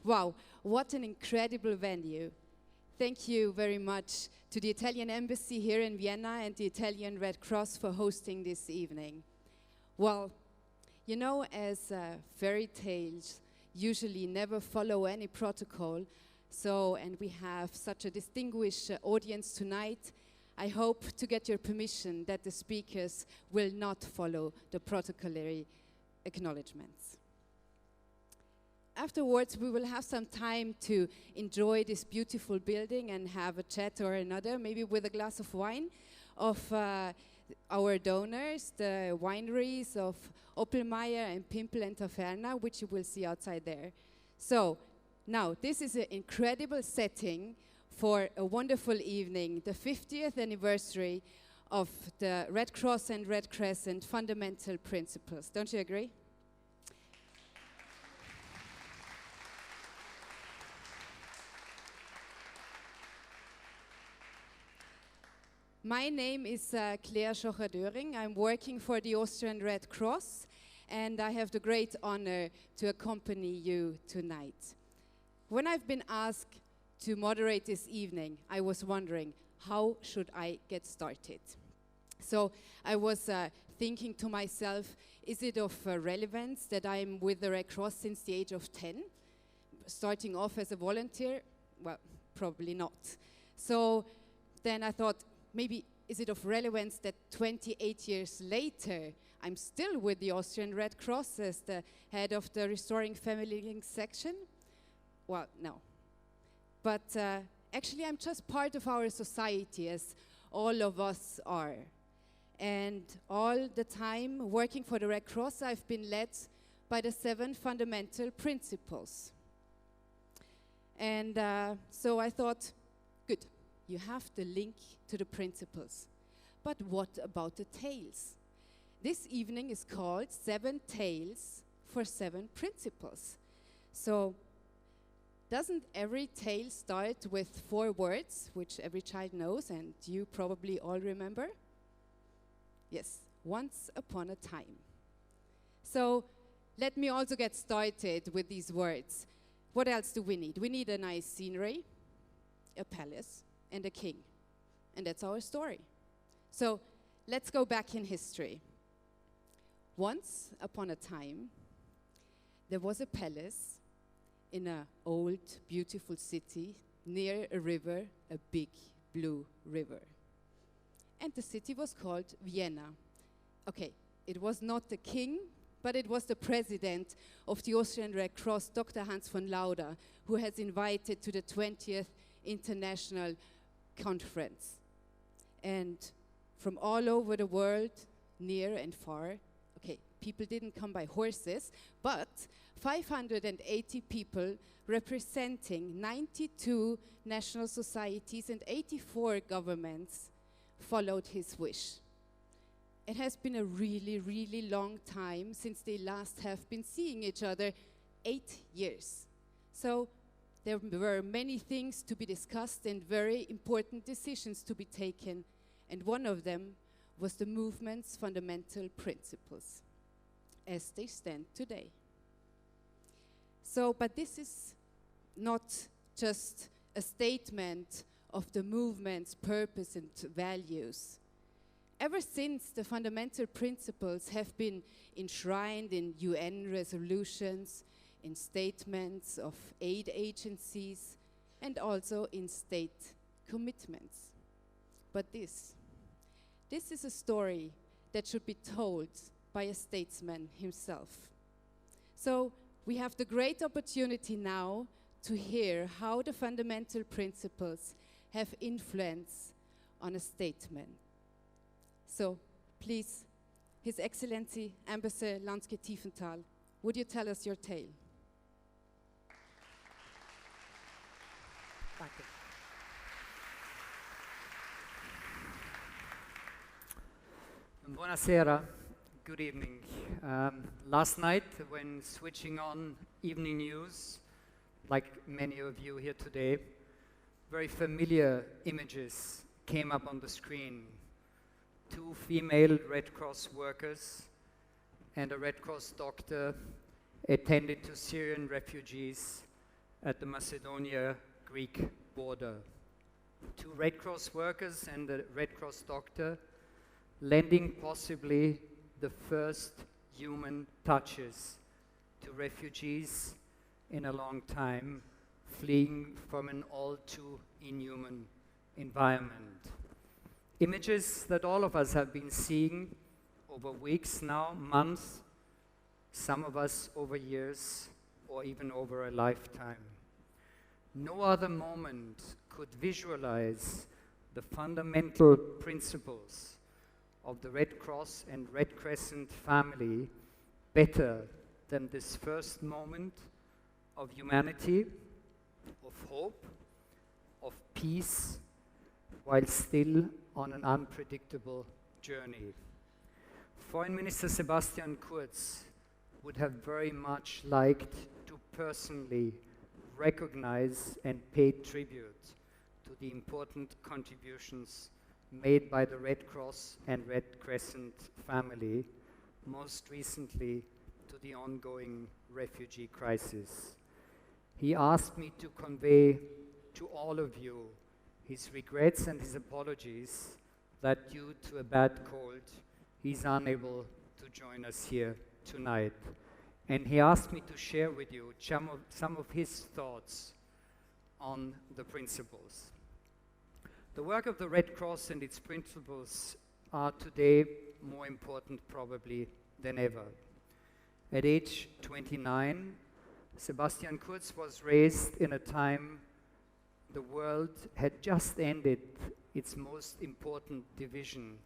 Wow, what an incredible venue. Thank you very much to the Italian Embassy here in Vienna and the Italian Red Cross for hosting this evening. Well, you know, as fairy tales usually never follow any protocol, and we have such a distinguished audience tonight, I hope to get your permission that the speakers will not follow the protocolary acknowledgements. Afterwards, we will have some time to enjoy this beautiful building and have a chat or another, maybe with a glass of wine, of our donors, the wineries of Oppelmayr and Pimpel and Taverna, which you will see outside there. So, now, this is an incredible setting for a wonderful evening, the 50th anniversary of the Red Cross and Red Crescent fundamental principles. Don't you agree? My name is Claire Schocher-Döring. I'm working for the Austrian Red Cross, and I have the great honor to accompany you tonight. When I've been asked to moderate this evening, I was wondering, how should I get started? So I was thinking to myself, is it of relevance that I'm with the Red Cross since the age of 10? Starting off as a volunteer? Well, probably not. So then I thought, maybe is it of relevance that 28 years later, I'm still with the Austrian Red Cross as the head of the Restoring Family Links section? Well, no. But actually, I'm just part of our society, as all of us are. And all the time working for the Red Cross, I've been led by the 7 fundamental principles. And so I thought, good, you have the link to the principles. But what about the tales? This evening is called 7 Tales for 7 Principles. So, doesn't every tale start with 4 words, which every child knows and you probably all remember? Yes, once upon a time. So, let me also get started with these words. What else do we need? We need a nice scenery, a palace, and a king. And that's our story. So, let's go back in history. Once upon a time, there was a palace in an old, beautiful city near a river, a big blue river. And the city was called Vienna. Okay, it was not the king, but it was the president of the Austrian Red Cross, Dr. Hans von Lauder, who has invited to the 20th International Conference. And from all over the world, near and far, okay, people didn't come by horses, but 580 people representing 92 national societies and 84 governments followed his wish. It has been a really, really long time since they last have been seeing each other, 8 years. So there were many things to be discussed and very important decisions to be taken, and one of them was the movement's fundamental principles as they stand today. So, but this is not just a statement of the movement's purpose and values. Ever since, the fundamental principles have been enshrined in UN resolutions, in statements of aid agencies, and also in state commitments. But this is a story that should be told by a statesman himself. So we have the great opportunity now to hear how the fundamental principles have influence on a statesman. So please, His Excellency Ambassador Launsky-Tieffenthal, would you tell us your tale? Thank you. Buonasera, good evening. Last night, when switching on evening news, like many of you here today, very familiar images came up on the screen. 2 female Red Cross workers and a Red Cross doctor attended to Syrian refugees at the Macedonia-Greek border. 2 Red Cross workers and a Red Cross doctor lending possibly the first human touches to refugees in a long time, fleeing from an all too inhuman environment. Images that all of us have been seeing over weeks now, months, some of us over years, or even over a lifetime. No other moment could visualize the fundamental principles of the Red Cross and Red Crescent family better than this first moment of humanity, of hope, of peace, while still on an unpredictable journey. Foreign Minister Sebastian Kurz would have very much liked to personally recognize and pay tribute to the important contributions made by the Red Cross and Red Crescent family, most recently to the ongoing refugee crisis. He asked me to convey to all of you his regrets and his apologies that due to a bad cold, he's unable to join us here tonight. And he asked me to share with you some of his thoughts on the principles. The work of the Red Cross and its principles are today more important probably than ever. At age 29, Sebastian Kurz was raised in a time the world had just ended its most important division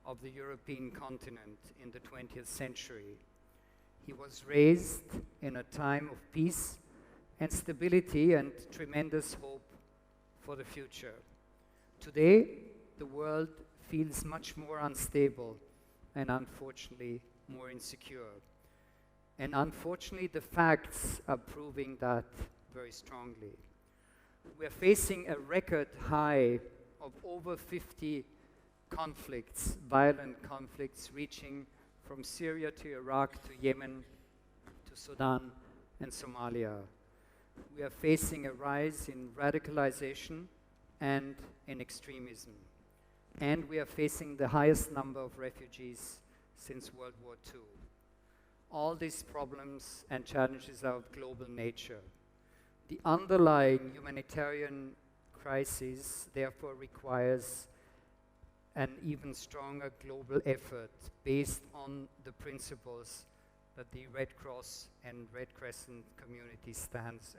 of the European continent in the 20th century. He was raised in a time of peace and stability and tremendous hope for the future. Today, the world feels much more unstable and unfortunately more insecure. And unfortunately, the facts are proving that very strongly. We are facing a record high of over 50 conflicts, violent conflicts, reaching from Syria to Iraq to Yemen to Sudan and Somalia. We are facing a rise in radicalization and in extremism. And we are facing the highest number of refugees since World War II. All these problems and challenges are of global nature. The underlying humanitarian crisis therefore requires an even stronger global effort based on the principles that the Red Cross and Red Crescent community stands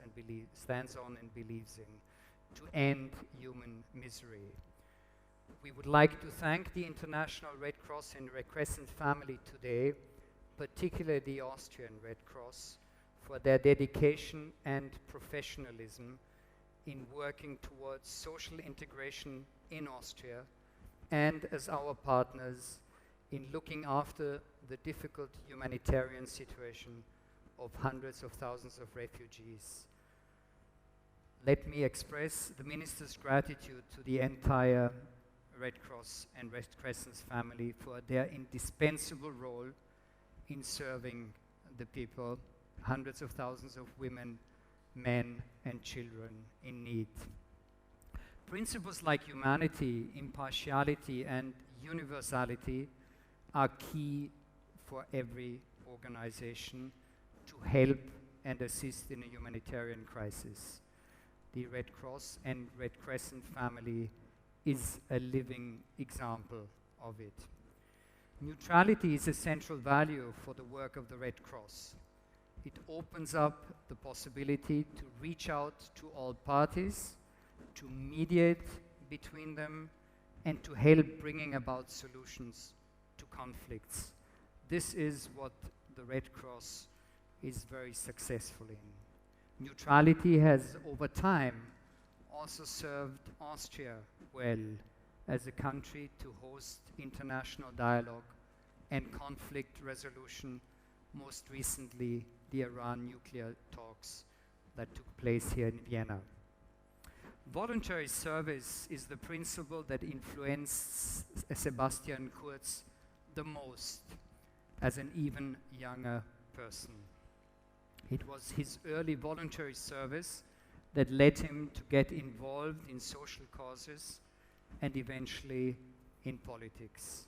on and believes in, to end human misery. We would like to thank the International Red Cross and Red Crescent family today, particularly the Austrian Red Cross, for their dedication and professionalism in working towards social integration in Austria, and as our partners in looking after the difficult humanitarian situation of hundreds of thousands of refugees. Let me express the Minister's gratitude to the entire Red Cross and Red Crescent's family for their indispensable role in serving the people, hundreds of thousands of women, men, and children in need. Principles like humanity, impartiality, and universality are key for every organization to help and assist in a humanitarian crisis. The Red Cross and Red Crescent family is a living example of it. Neutrality is a central value for the work of the Red Cross. It opens up the possibility to reach out to all parties, to mediate between them, and to help bringing about solutions to conflicts. This is what the Red Cross is very successful in. Neutrality has, over time, also served Austria well as a country to host international dialogue and conflict resolution, most recently the Iran nuclear talks that took place here in Vienna. Voluntary service is the principle that influenced Sebastian Kurz the most as an even younger person. It was his early voluntary service that led him to get involved in social causes and eventually in politics.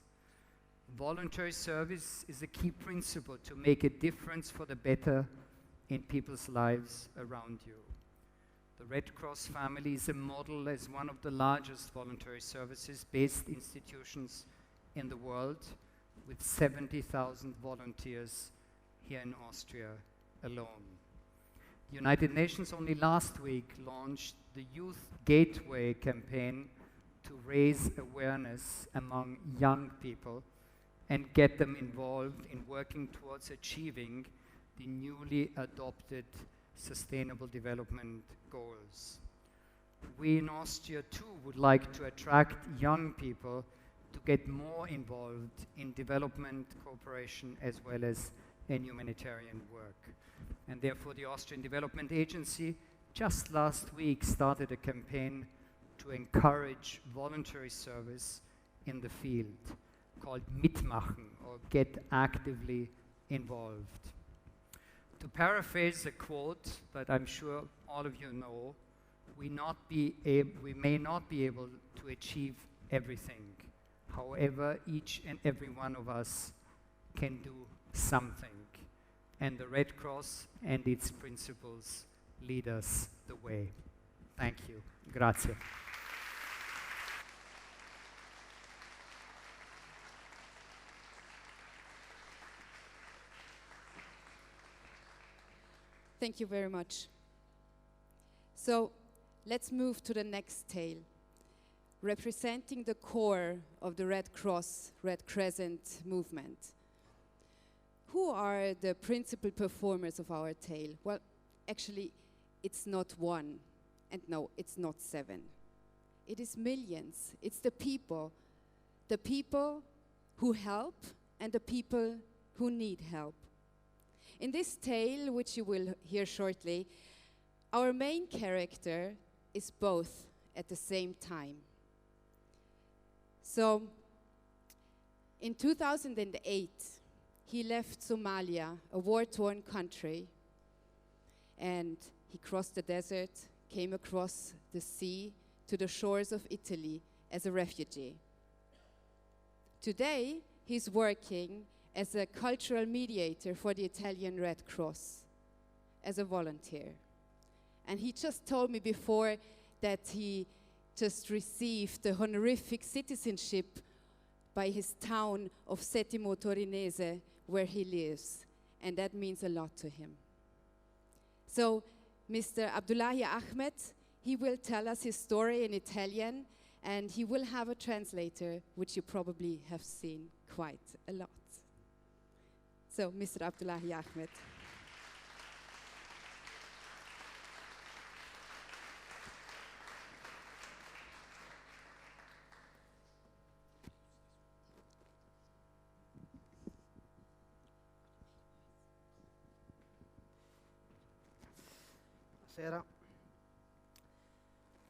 Voluntary service is a key principle to make a difference for the better in people's lives around you. The Red Cross family is a model as one of the largest voluntary services-based institutions in the world, with 70,000 volunteers here in Austria alone. The United Nations only last week launched the Youth Gateway campaign to raise awareness among young people and get them involved in working towards achieving the newly adopted Sustainable Development Goals. We in Austria too would like to attract young people to get more involved in development cooperation as well as in humanitarian work. And therefore the Austrian Development Agency just last week started a campaign to encourage voluntary service in the field called Mitmachen, or Get Actively Involved. To paraphrase a quote that I'm sure all of you know, we may not be able to achieve everything. However, each and every one of us can do something. And the Red Cross and its principles lead us the way. Thank you. Grazie. Thank you very much. So let's move to the next tale, representing the core of the Red Cross, Red Crescent movement. Who are the principal performers of our tale? Well, actually, it's not one, and no, it's not 7. It is millions. It's the people who help and the people who need help. In this tale, which you will hear shortly, our main character is both at the same time. So, in 2008, he left Somalia, a war-torn country, and he crossed the desert, came across the sea to the shores of Italy as a refugee. Today, he's working as a cultural mediator for the Italian Red Cross, as a volunteer. And he just told me before that he just received the honorific citizenship by his town of Settimo Torinese, where he lives, and that means a lot to him. So, Mr. Abdullahi Ahmed, he will tell us his story in Italian, and he will have a translator, which you probably have seen quite a lot. So, Mr. Abdullahi Ahmed. Buonasera.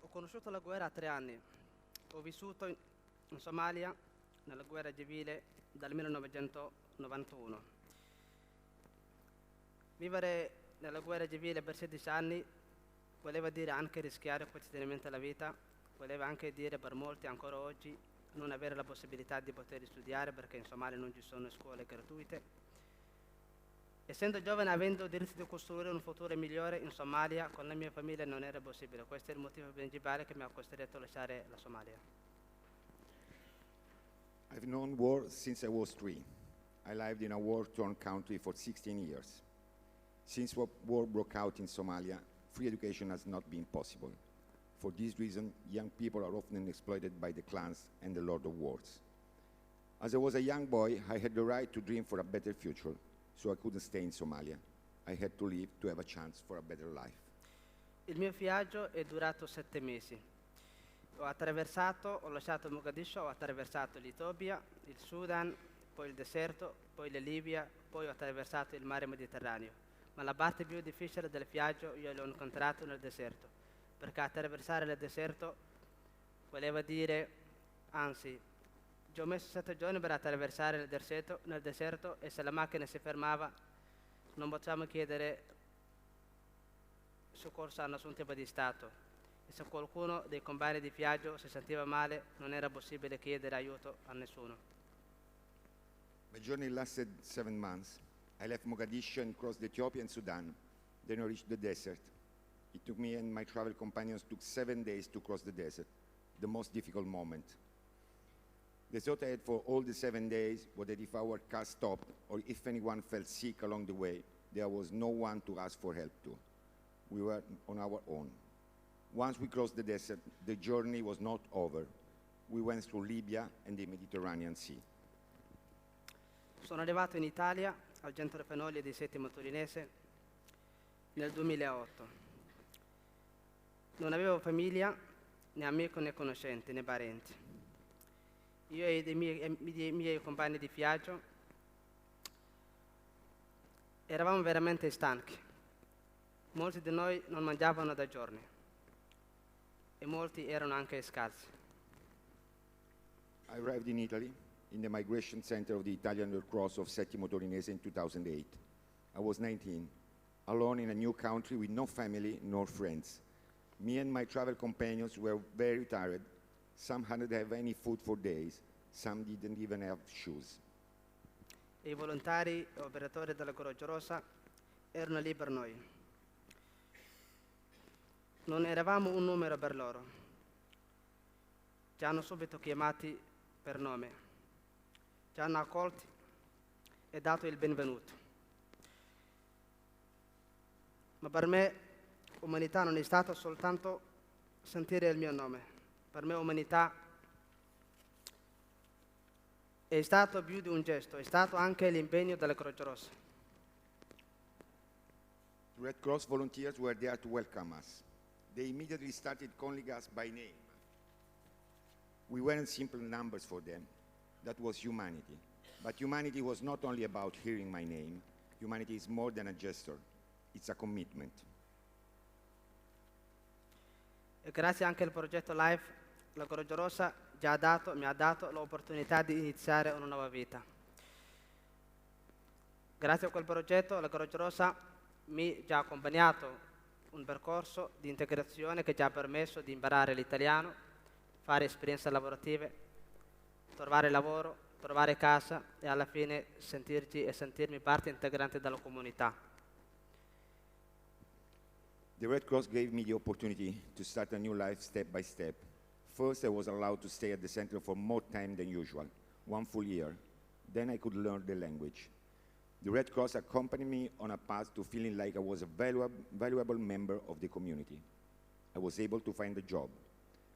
Ho conosciuto la guerra a 3 anni. Ho vissuto in Somalia nella guerra civile dal 1991. Vivere nella guerra civile per 16 anni voleva dire anche rischiare quotidianamente la vita, voleva anche dire per molti ancora oggi non avere la possibilità di poter studiare perché in Somalia non ci sono scuole gratuite. Essendo giovane, avendo il diritto di costruire un futuro migliore in Somalia, con la mia famiglia non era possibile. Questo è il motivo principale che mi ha costretto a lasciare la Somalia. I've known war since I was 3. I lived in a war-torn country for 16 years. Since war broke out in Somalia, free education has not been possible. For this reason, young people are often exploited by the clans and the Lord of Wars. As I was a young boy, I had the right to dream for a better future. So I couldn't stay in Somalia. I had to leave to have a chance for a better life. Il mio viaggio è durato 7 mesi. Ho lasciato Mogadiscio, ho attraversato l'Etiopia, il Sudan, poi il deserto, poi la Libia, poi ho attraversato il mare Mediterraneo. Ma la parte più difficile del viaggio io l'ho incontrato nel deserto, perché attraversare il deserto voleva dire, anzi, ci ho messo 7 giorni per attraversare nel deserto e se la macchina si fermava non possiamo chiedere soccorso a nessun tipo di Stato. E se qualcuno dei compagni di viaggio si sentiva male, non era possibile chiedere aiuto a nessuno. My journey lasted 7 months. I left Mogadishu and crossed Ethiopia and Sudan. Then I reached the desert. It took me and my travel companions 7 days to cross the desert, the most difficult moment. The thought I had for all the 7 days was that if our car stopped or if anyone fell sick along the way, there was no one to ask for help to. We were on our own. Once we crossed the desert, the journey was not over. We went through Libya and the Mediterranean Sea. Sono arrivato in Italia, al centro Fenoli di Settimo Torinese, nel 2008. Non avevo famiglia, né amico né conoscenti né parenti. Io e i miei compagni di viaggio eravamo veramente stanchi. Molti di noi non mangiavano da giorni e molti erano anche scalzi. I arrived in Italy in the migration center of the Italian Red Cross of Settimo Torinese in 2008. I was 19, alone in a new country with no family nor friends. Me and my travel companions were very tired. Some hadn't had any food for days. Some didn't even have shoes. E I volontari e operatori della Croce Rossa erano lì per noi. Non eravamo un numero per loro. Ci hanno subito chiamati per nome. Ci hanno accolti e dato il benvenuto. Ma per me umanità non è stato soltanto sentire il mio nome. Per me umanità è stato più di un gesto, è stato anche l'impegno della Croce Rossa. The Red Cross volunteers were there to welcome us. They immediately started calling us by name. We weren't simple numbers for them. That was humanity. But humanity was not only about hearing my name. Humanity is more than a gesture. It's a commitment. E grazie anche al progetto LIFE, la Croce Rossa mi ha dato l'opportunità di iniziare una nuova vita. Grazie a quel progetto la Croce Rossa mi ha accompagnato un percorso di integrazione che ci ha permesso di imparare l'italiano, fare esperienze lavorative, trovare lavoro, trovare casa e alla fine sentirci e sentirmi parte integrante della comunità. The Red Cross gave me the opportunity to start a new life step by step. First, I was allowed to stay at the center for more time than usual, 1 full year. Then I could learn the language. The Red Cross accompanied me on a path to feeling like I was a valuable member of the community. I was able to find a job.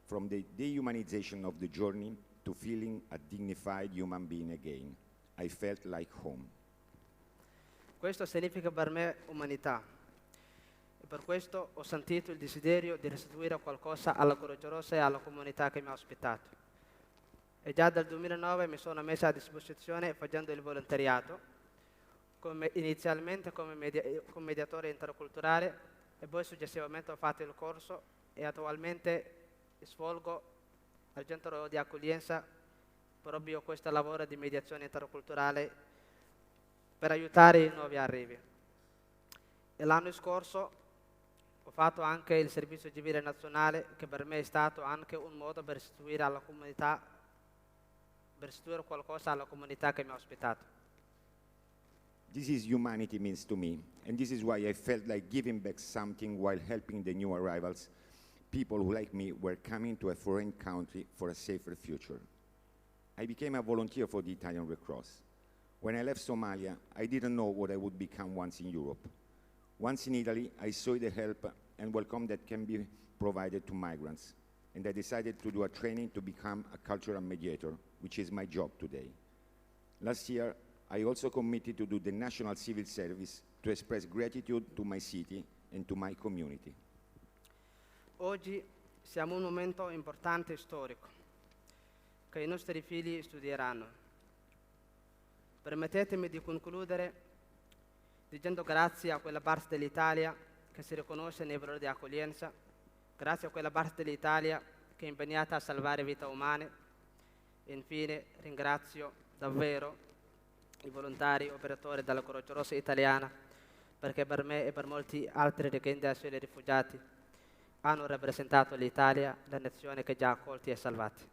From the dehumanization of the journey to feeling a dignified human being again, I felt like home. Questo significa per me umanità. E per questo ho sentito il desiderio di restituire qualcosa alla Croce Rossa e alla comunità che mi ha ospitato. E già dal 2009 mi sono messa a disposizione facendo il volontariato, inizialmente come mediatore interculturale e poi successivamente ho fatto il corso e attualmente svolgo al centro di accoglienza proprio questo lavoro di mediazione interculturale per aiutare i nuovi arrivi. E l'anno scorso ho fatto anche il servizio civile nazionale, che per me è stato anche un modo per restituire alla comunità, per restituire qualcosa alla comunità che mi ha ospitato. This is humanity means to me, and this is why I felt like giving back something while helping the new arrivals, people who like me were coming to a foreign country for a safer future. I became a volunteer for the Italian Red Cross. When I left Somalia, I didn't know what I would become once in Europe. Once in Italy, I saw the help and welcome that can be provided to migrants, and I decided to do a training to become a cultural mediator, which is my job today. Last year, I also committed to do the National Civil Service to express gratitude to my city and to my community. Oggi siamo in un momento importante e storico che i nostri figli studieranno. Permettetemi di concludere dicendo grazie a quella parte dell'Italia che si riconosce nei valori di accoglienza, grazie a quella parte dell'Italia che è impegnata a salvare vite umane e infine ringrazio davvero i volontari operatori della Croce Rossa italiana perché per me e per molti altri richiedenti asilo e rifugiati hanno rappresentato l'Italia, la nazione che già ha accolti e salvati.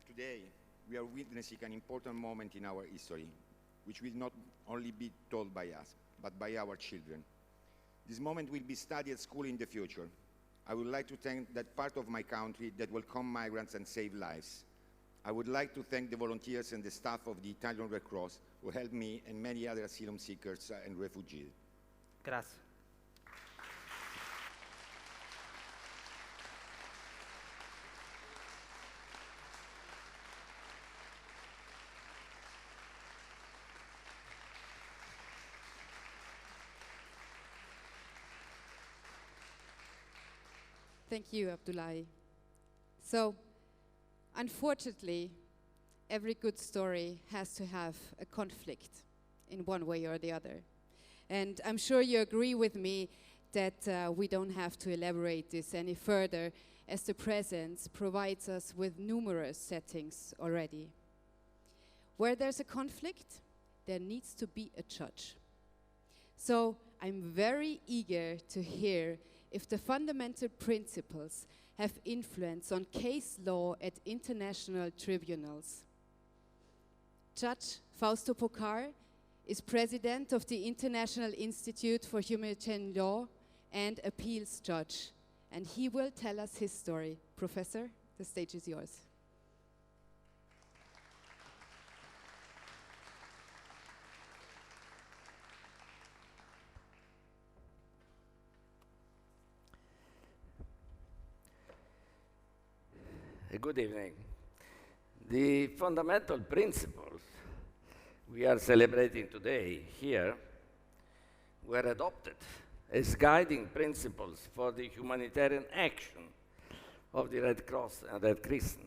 Today, we are witnessing an important moment in our history, which will not only be told by us, but by our children. This moment will be studied at school in the future. I would like to thank that part of my country that welcome migrants and save lives. I would like to thank the volunteers and the staff of the Italian Red Cross who helped me and many other asylum seekers and refugees. Grazie. Thank you, Abdullahi. So, unfortunately, every good story has to have a conflict in one way or the other. And I'm sure you agree with me that we don't have to elaborate this any further, as the present provides us with numerous settings already. Where there's a conflict, there needs to be a judge. So I'm very eager to hear if the fundamental principles have influence on case law at international tribunals. Judge Fausto Pocar is president of the International Institute for Humanitarian Law and appeals judge, and he will tell us his story. Professor, the stage is yours. Good evening. The fundamental principles we are celebrating today here were adopted as guiding principles for the humanitarian action of the Red Cross and Red Crescent.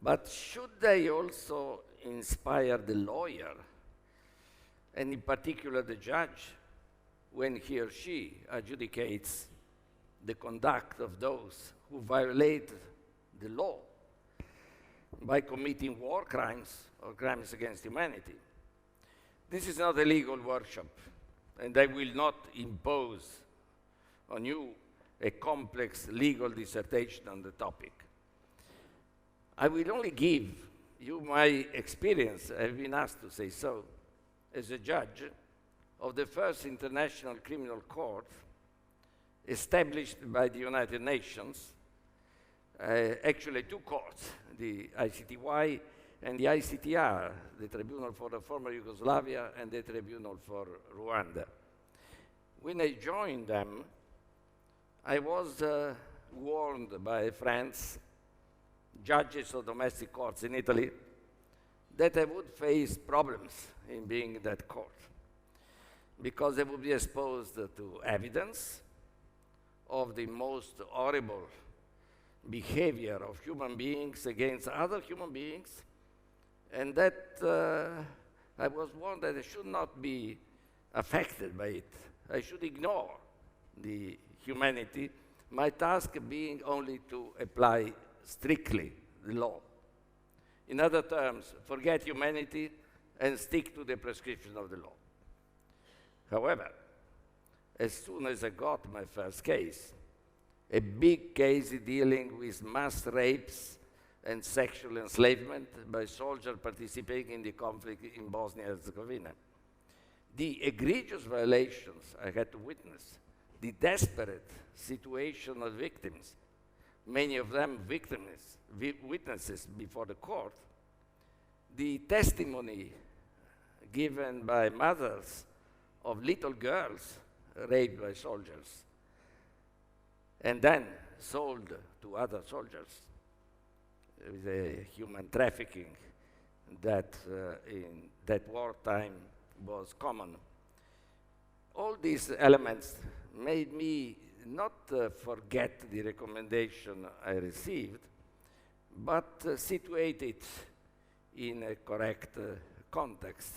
But should they also inspire the lawyer, and in particular the judge, when he or she adjudicates the conduct of those who violate the law by committing war crimes or crimes against humanity? This is not a legal workshop, and I will not impose on you a complex legal dissertation on the topic. I will only give you my experience, I've been asked to say so, as a judge of the first International Criminal Court established by the United Nations, actually two courts, the ICTY and the ICTR, the Tribunal for the former Yugoslavia and the Tribunal for Rwanda. When I joined them, I was warned by friends, judges of domestic courts in Italy, that I would face problems in being in that court, because I would be exposed to evidence of the most horrible behavior of human beings against other human beings, and that I was warned that I should not be affected by it. I should ignore the humanity, my task being only to apply strictly the law. In other terms, forget humanity and stick to the prescription of the law. However, as soon as I got my first case, a big case dealing with mass rapes and sexual enslavement by soldiers participating in the conflict in Bosnia and Herzegovina, the egregious violations I had to witness, the desperate situation of victims, many of them witnesses before the court, the testimony given by mothers of little girls raped by soldiers and then sold to other soldiers with a human trafficking that in that wartime was common. All these elements made me not forget the recommendation I received, but situate it in a correct context.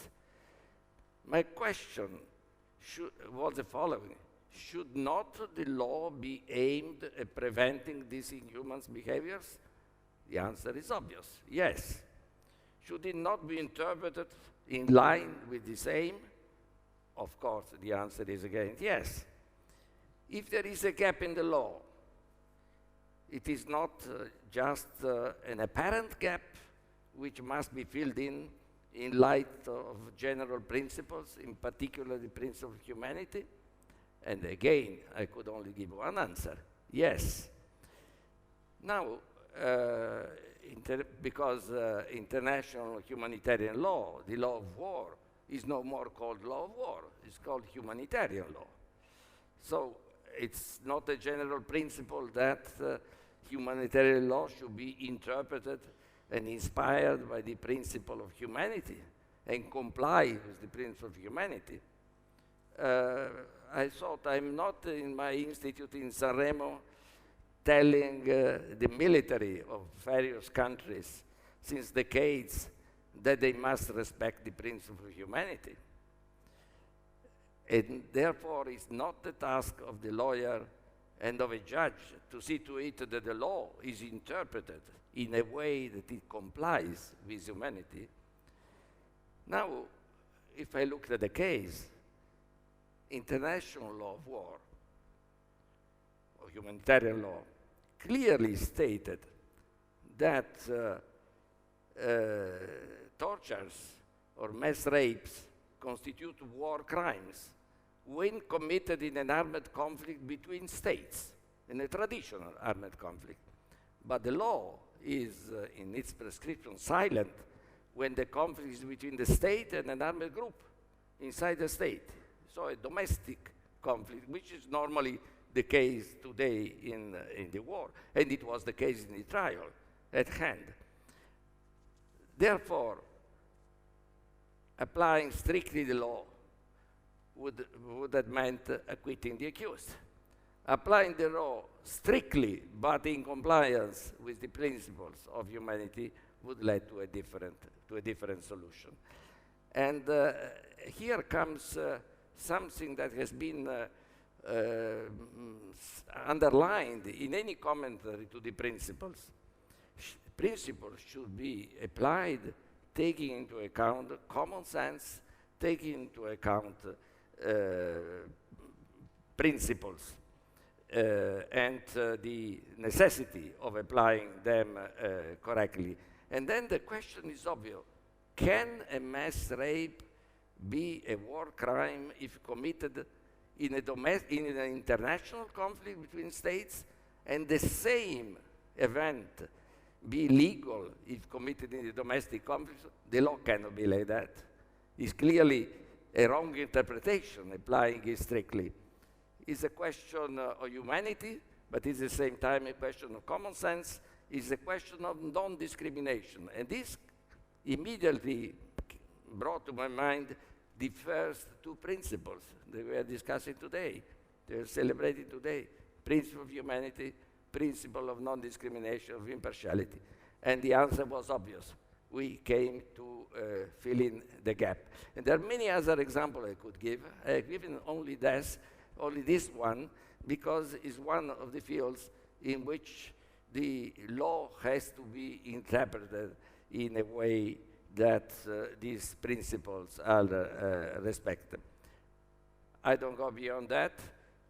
My question was the following: should not the law be aimed at preventing these inhuman behaviors? The answer is obvious, yes. should it not be interpreted in line with this aim? Of course, the answer is again yes. If there is a gap in the law, it is not just an apparent gap which must be filled in light of general principles, in particular the principle of humanity. And again, I could only give one answer, yes. Now, because international humanitarian law, the law of war, is no more called law of war, it's called humanitarian law. So it's not a general principle that humanitarian law should be interpreted and inspired by the principle of humanity and comply with the principle of humanity. I thought I'm not in my institute in Sanremo telling the military of various countries since decades that they must respect the principle of humanity. And therefore, it's not the task of the lawyer and of a judge to see to it that the law is interpreted in a way that it complies with humanity. Now, if I look at the case, international law of war, or humanitarian law, clearly stated that tortures or mass rapes constitute war crimes when committed in an armed conflict between states, in a traditional armed conflict. But the law is, in its prescription, silent when the conflict is between the state and an armed group inside the state. So a domestic conflict, which is normally the case today in the war, and it was the case in the trial at hand. Therefore, applying strictly the law would have meant acquitting the accused. Applying the law strictly, but in compliance with the principles of humanity, would lead to a different solution. And here comes something that has been underlined in any commentary to the principles. Principles should be applied taking into account common sense, taking into account principles and the necessity of applying them correctly. And then the question is obvious. Can a mass rape be a war crime if committed in an international conflict between states, and the same event be legal if committed in a domestic conflict? The law cannot be like that. It's clearly a wrong interpretation, applying it strictly. It's a question of humanity, but it's at the same time a question of common sense. It's a question of non-discrimination. And this immediately brought to my mind the first two principles that we are discussing today, they are celebrating today: principle of humanity, principle of non-discrimination, of impartiality. And the answer was obvious. We came to fill in the gap. And there are many other examples I could give. I have given only this one, because it's one of the fields in which the law has to be interpreted in a way that these principles are respected. I don't go beyond that.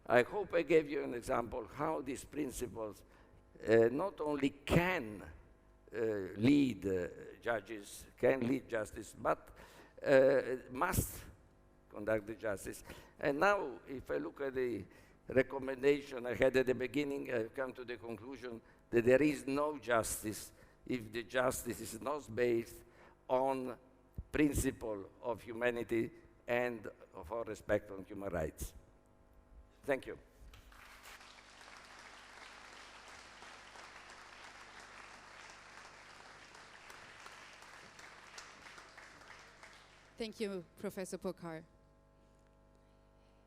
I hope I gave you an example how these principles not only can lead judges, can lead justice, but must conduct the justice. And now, if I look at the recommendation I had at the beginning, I've come to the conclusion that there is no justice if the justice is not based on principle of humanity and of our respect on human rights. Thank you. Thank you, Professor Pocar.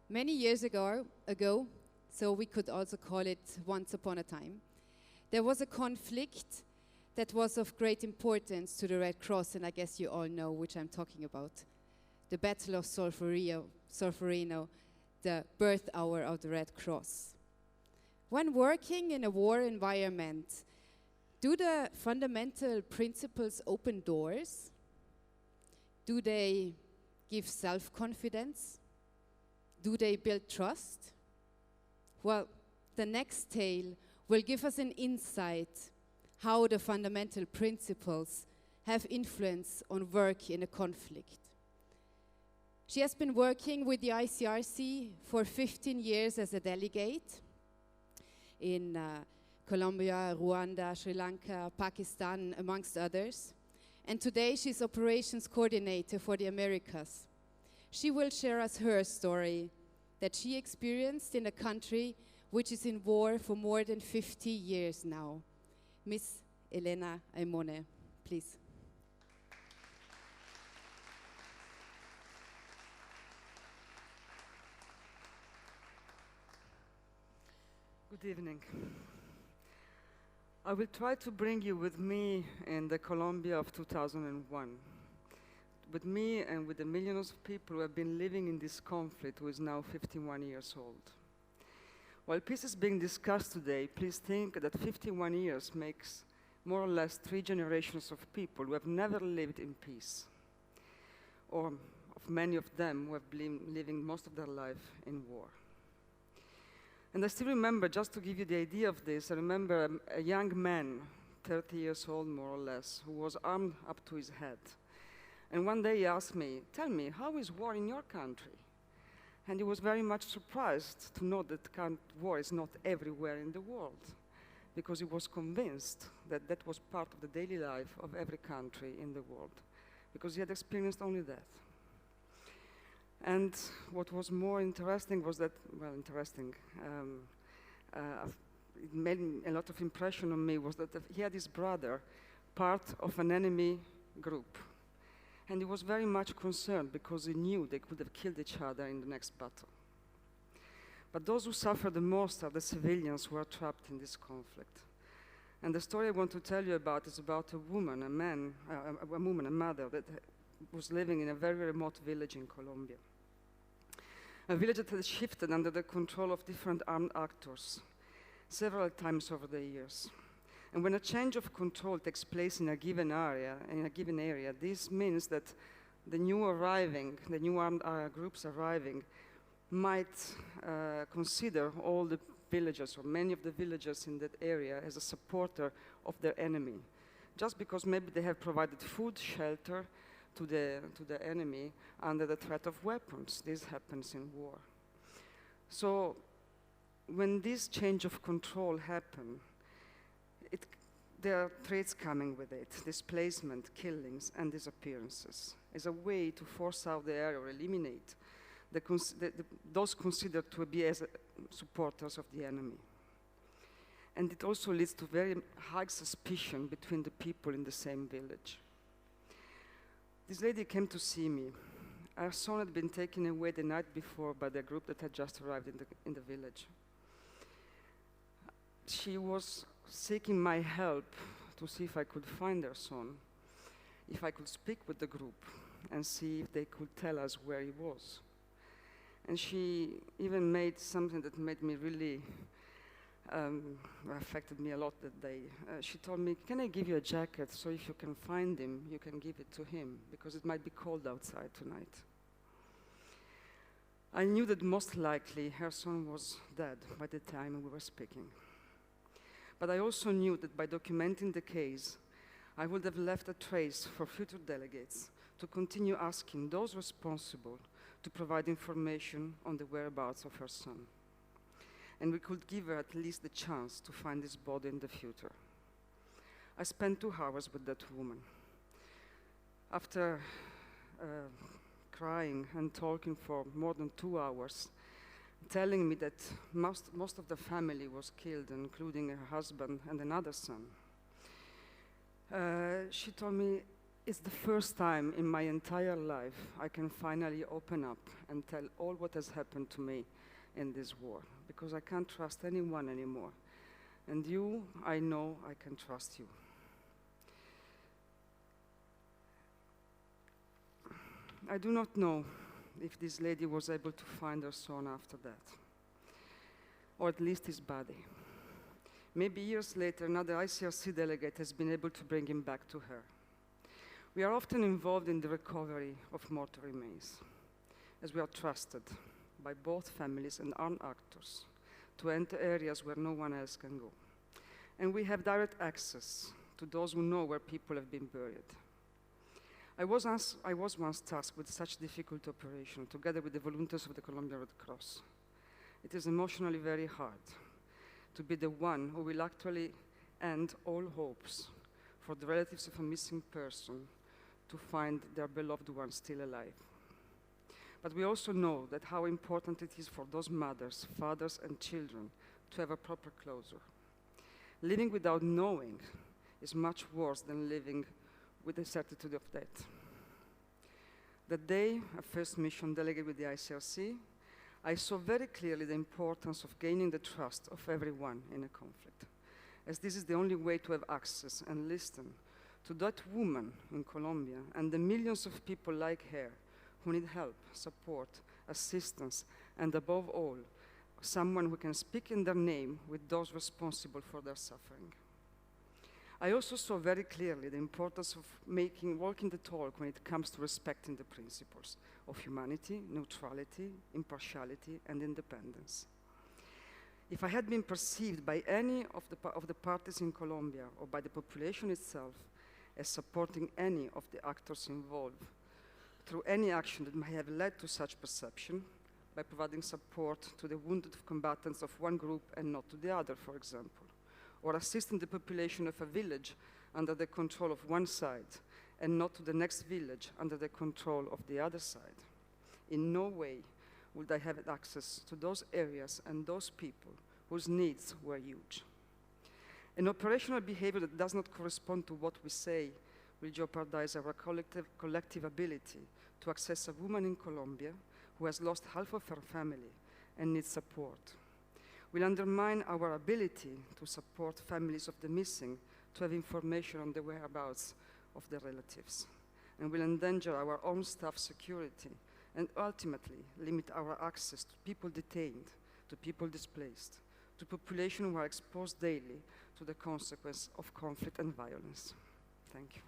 Many years ago, so we could also call it once upon a time, there was a conflict that was of great importance to the Red Cross, and I guess you all know which I'm talking about. The Battle of Solferino, the birth hour of the Red Cross. When working in a war environment, do the fundamental principles open doors Do they give self-confidence? Do they build trust? Well, the next tale will give us an insight how the fundamental principles have influence on work in a conflict. She has been working with the ICRC for 15 years as a delegate in Colombia, Rwanda, Sri Lanka, Pakistan, amongst others. And today she's operations coordinator for the Americas. She will share us her story that she experienced in a country which is in war for more than 50 years now. Miss Elena Aimone, please. Good evening. I will try to bring you with me in the Colombia of 2001. With me and with the millions of people who have been living in this conflict, who is now 51 years old. While peace is being discussed today, please think that 51 years makes more or less 3 generations of people who have never lived in peace, or of many of them who have been living most of their life in war. And I still remember, just to give you the idea of this, I remember a young man, 30 years old more or less, who was armed up to his head. And one day he asked me, "Tell me, how is war in your country?" And he was very much surprised to know that war is not everywhere in the world, because he was convinced that that was part of the daily life of every country in the world, because he had experienced only that. And what was more interesting was that, well, it made a lot of impression on me, was that he had his brother part of an enemy group. And he was very much concerned because he knew they could have killed each other in the next battle. But those who suffer the most are the civilians who are trapped in this conflict. And the story I want to tell you about is about a woman, a mother that was living in a very remote village in Colombia. A village that had shifted under the control of different armed actors several times over the years. And when a change of control takes place in a given area, this means that the new armed groups arriving might consider all the villagers or many of the villagers in that area as a supporter of their enemy, just because maybe they have provided food, shelter to the enemy under the threat of weapons. This happens in war. So when this change of control happens, there are threats coming with it: displacement, killings, and disappearances, as a way to force out the area or eliminate those considered to be as supporters of the enemy. And it also leads to very high suspicion between the people in the same village. This lady came to see me. Her son had been taken away the night before by the group that had just arrived in the village. She was seeking my help to see if I could find her son, if I could speak with the group and see if they could tell us where he was. And she even made something that made me really, affected me a lot that day. She told me, "Can I give you a jacket so if you can find him, you can give it to him, because it might be cold outside tonight." I knew that most likely her son was dead by the time we were speaking. But I also knew that by documenting the case, I would have left a trace for future delegates to continue asking those responsible to provide information on the whereabouts of her son. And we could give her at least the chance to find his body in the future. I spent 2 hours with that woman. After crying and talking for more than 2 hours, telling me that most of the family was killed, including her husband and another son, she told me, "It's the first time in my entire life I can finally open up and tell all what has happened to me in this war, because I can't trust anyone anymore. And you, I know I can trust you." I do not know if this lady was able to find her son after that, or at least his body. Maybe years later, another ICRC delegate has been able to bring him back to her. We are often involved in the recovery of mortal remains, as we are trusted by both families and armed actors to enter areas where no one else can go. And we have direct access to those who know where people have been buried. I was once tasked with such difficult operation, together with the volunteers of the Colombian Red Cross. It is emotionally very hard to be the one who will actually end all hopes for the relatives of a missing person to find their beloved one still alive. But we also know that how important it is for those mothers, fathers, and children to have a proper closure. Living without knowing is much worse than living with the certitude of death. The day I first mission delegate with the ICRC, I saw very clearly the importance of gaining the trust of everyone in a conflict, as this is the only way to have access and listen to that woman in Colombia and the millions of people like her who need help, support, assistance, and above all, someone who can speak in their name with those responsible for their suffering. I also saw very clearly the importance of walking the talk when it comes to respecting the principles of humanity, neutrality, impartiality, and independence. If I had been perceived by any of the parties in Colombia or by the population itself as supporting any of the actors involved through any action that might have led to such perception, by providing support to the wounded combatants of one group and not to the other, for example, or assisting the population of a village under the control of one side and not to the next village under the control of the other side. In no way would I have access to those areas and those people whose needs were huge. An operational behavior that does not correspond to what we say will jeopardize our collective ability to access a woman in Colombia who has lost half of her family and needs support. Will undermine our ability to support families of the missing to have information on the whereabouts of their relatives, and will endanger our own staff security and ultimately limit our access to people detained, to people displaced, to population who are exposed daily to the consequence of conflict and violence. Thank you.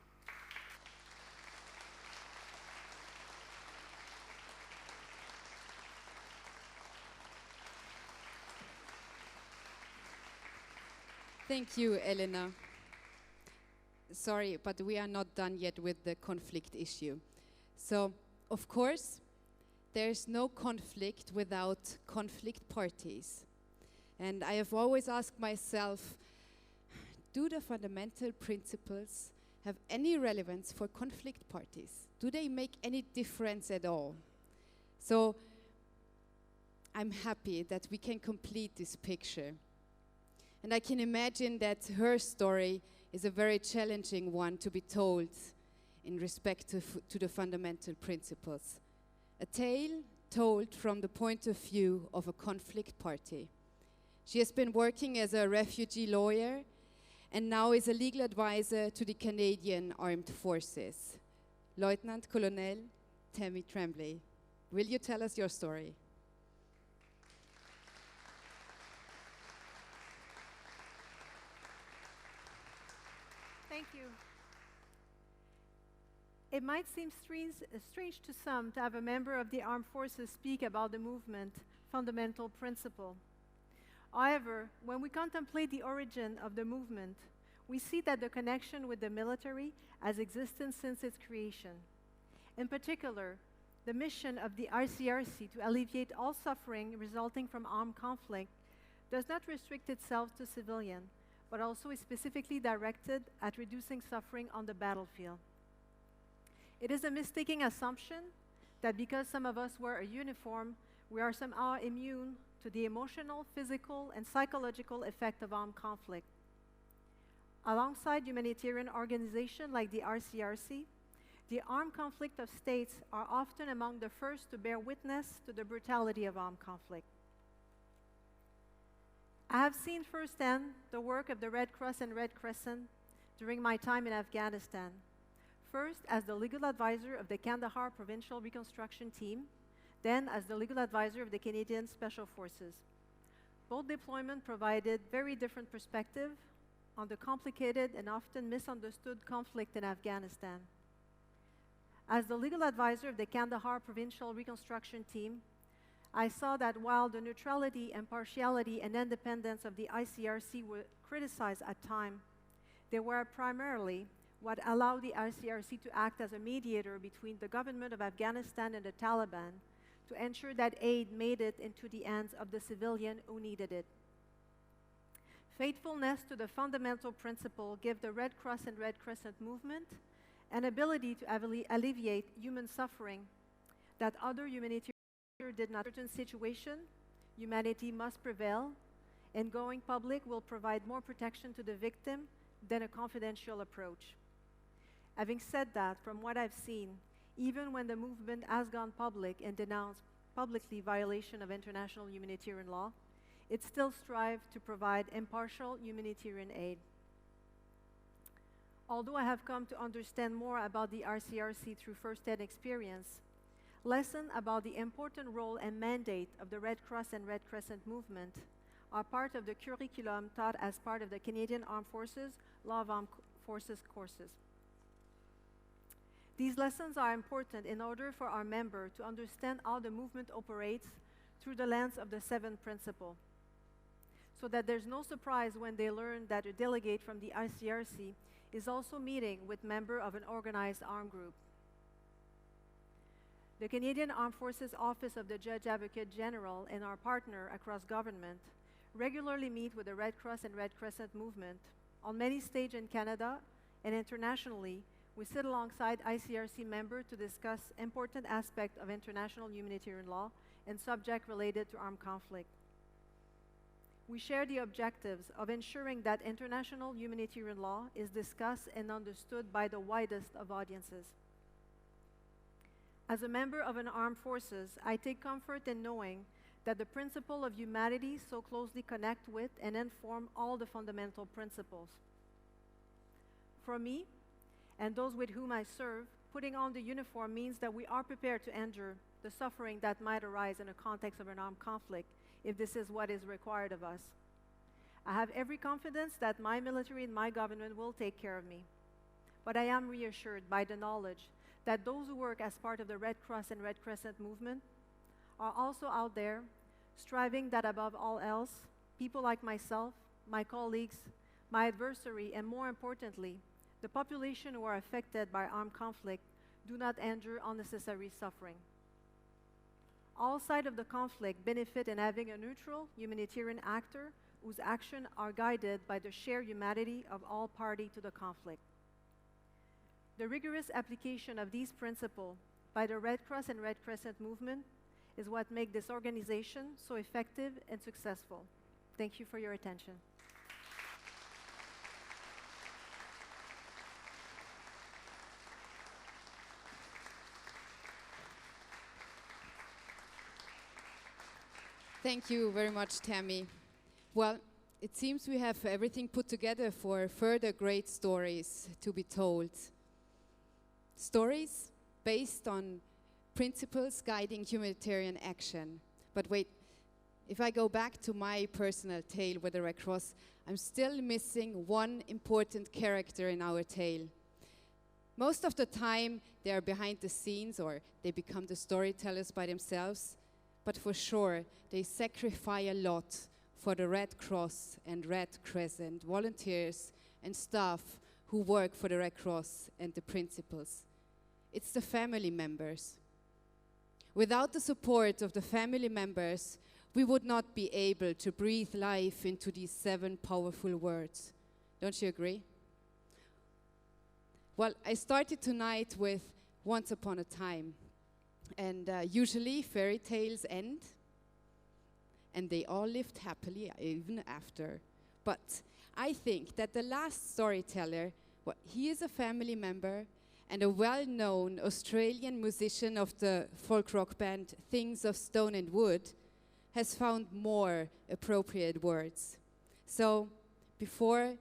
Thank you, Elena. Sorry, but we are not done yet with the conflict issue. So, of course, there's no conflict without conflict parties. And I have always asked myself, do the fundamental principles have any relevance for conflict parties? Do they make any difference at all? So, I'm happy that we can complete this picture. And I can imagine that her story is a very challenging one to be told in respect to the fundamental principles. A tale told from the point of view of a conflict party. She has been working as a refugee lawyer and now is a legal advisor to the Canadian Armed Forces. Lieutenant Colonel Tammy Tremblay, will you tell us your story? Thank you. It might seem strange to some to have a member of the armed forces speak about the movement fundamental principle. However, when we contemplate the origin of the movement, we see that the connection with the military has existed since its creation. In particular, the mission of the ICRC to alleviate all suffering resulting from armed conflict does not restrict itself to civilians, but also is specifically directed at reducing suffering on the battlefield. It is a mistaken assumption that because some of us wear a uniform, we are somehow immune to the emotional, physical, and psychological effect of armed conflict. Alongside humanitarian organizations like the ICRC, the armed conflict of states are often among the first to bear witness to the brutality of armed conflict. I have seen firsthand the work of the Red Cross and Red Crescent during my time in Afghanistan. First, as the legal advisor of the Kandahar Provincial Reconstruction Team, then as the legal advisor of the Canadian Special Forces. Both deployments provided very different perspectives on the complicated and often misunderstood conflict in Afghanistan. As the legal advisor of the Kandahar Provincial Reconstruction Team, I saw that while the neutrality, impartiality, and independence of the ICRC were criticized at times, they were primarily what allowed the ICRC to act as a mediator between the government of Afghanistan and the Taliban to ensure that aid made it into the hands of the civilian who needed it. Faithfulness to the fundamental principle gave the Red Cross and Red Crescent movement an ability to alleviate human suffering that other humanitarian did not. In a certain situation, humanity must prevail, and going public will provide more protection to the victim than a confidential approach. Having said that, from what I've seen, even when the movement has gone public and denounced publicly violation of international humanitarian law, it still strives to provide impartial humanitarian aid. Although I have come to understand more about the ICRC through first-hand experience, lessons about the important role and mandate of the Red Cross and Red Crescent movement are part of the curriculum taught as part of the Canadian Armed Forces Law of Armed Forces courses. These lessons are important in order for our members to understand how the movement operates through the lens of the seventh principle, so that there's no surprise when they learn that a delegate from the ICRC is also meeting with members of an organized armed group. The Canadian Armed Forces Office of the Judge Advocate General and our partner across government regularly meet with the Red Cross and Red Crescent movement. On many stages in Canada and internationally, we sit alongside ICRC members to discuss important aspects of international humanitarian law and subjects related to armed conflict. We share the objectives of ensuring that international humanitarian law is discussed and understood by the widest of audiences. As a member of an armed forces, I take comfort in knowing that the principle of humanity so closely connect with and inform all the fundamental principles. For me, and those with whom I serve, putting on the uniform means that we are prepared to endure the suffering that might arise in the context of an armed conflict if this is what is required of us. I have every confidence that my military and my government will take care of me. But I am reassured by the knowledge that those who work as part of the Red Cross and Red Crescent movement are also out there striving that above all else, people like myself, my colleagues, my adversary, and more importantly, the population who are affected by armed conflict do not endure unnecessary suffering. All sides of the conflict benefit in having a neutral humanitarian actor whose actions are guided by the shared humanity of all parties to the conflict. The rigorous application of these principles by the Red Cross and Red Crescent movement is what makes this organization so effective and successful. Thank you for your attention. Thank you very much, Tammy. Well, it seems we have everything put together for further great stories to be told. Stories based on principles guiding humanitarian action. But wait, if I go back to my personal tale with the Red Cross, I'm still missing one important character in our tale. Most of the time, they are behind the scenes or they become the storytellers by themselves. But for sure, they sacrifice a lot for the Red Cross and Red Crescent volunteers and staff who work for the Red Cross and the principles. It's the family members. Without the support of the family members, we would not be able to breathe life into these 7 powerful words. Don't you agree? Well, I started tonight with Once Upon a Time. And usually fairy tales end, and they all lived happily even after. But I think that the last storyteller, well, he is a family member and a well-known Australian musician of the folk rock band Things of Stone and Wood, has found more appropriate words. So before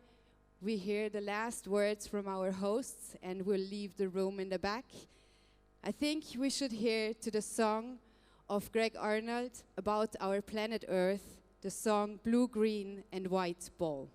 we hear the last words from our hosts and we'll leave the room in the back, I think we should hear to the song of Greg Arnold about our planet Earth, the song Blue, Green and White Ball.